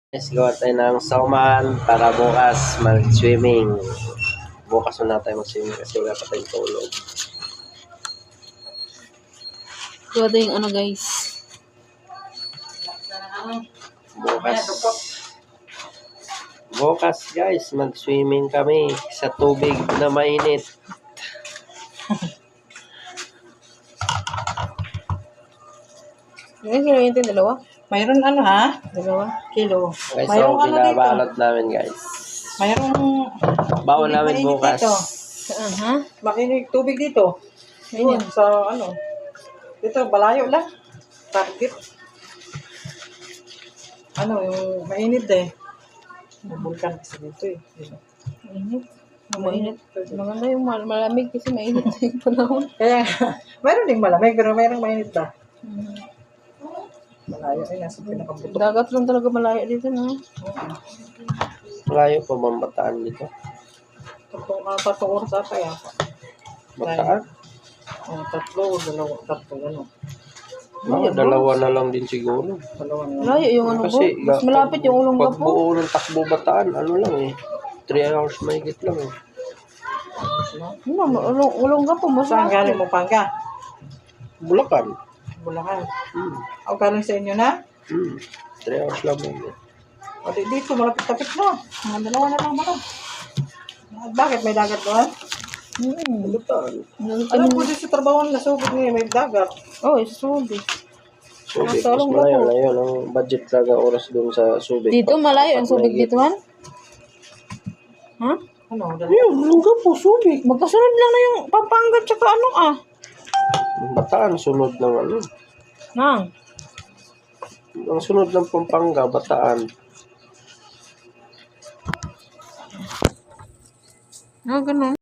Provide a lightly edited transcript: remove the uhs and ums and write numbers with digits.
Guys, gawa tayo ng sauman para bukas mag-swimming. Bukas na tayo mag-swimming kasi wala pa tayong tulog. Gawa tayo yung ano guys. Bukas guys, mag-swimming kami sa tubig na mainit. Guys, sino yung dalawa? Mayroon ano ha? Dalawa. Kilo. Guys, Mayroong so ano dito. binabalot namin guys. Mayroong Bawal namin mainit bukas. dito. Saan ha? Makinig tubig dito. Yun, sa ano. Dito, balayo lang. Target. Ano, yung mainit eh. May bulkan kasi dito eh. Mainit. Mainit. Maganda yung malamig kasi mainit na yung panahon. Kaya, mayroon ding malamig, pero mayroong mainit ba? Malayo ay nasa pinakabuto. Dagat lang talaga malayo dito na. Layo pa bang Bataan dito? Tatlong oras ata yata. Bataan? Tatlo, gano'n. Mga dalawa na lang din siguro. Dalawa na. Malayo yung ano po. Kasi Mas malapit yung ulong pag po. buo ng takbo Bataan, ano lang eh. 3 hours mahigit lang eh. Ulong po. Mas Saan galing mo, Pangga? Bulacan. Bulacan. O galing sa inyo na? 3 hours lang mo. O dito, malapit-tapit na. Mga dalawa na lang mara. Bakit may dagat doon? Bulacan. Alam ko din sa trabaho na subig niya, may dagat. Oh, it's Subic. Subic, Nasa mas Olongapo. malayo na yun. Ang budget talaga oras doon sa Subic. Dito malayo ang Subic Mahigit. dito man. Ha? Ano? Ayun, Olongapo, Subic. Magkasunod lang na yung Pampanga tsaka ano ah. Bataan, sunod ng ano. Nang. Ang sunod ng Pampanga, Bataan. Ah, ganun.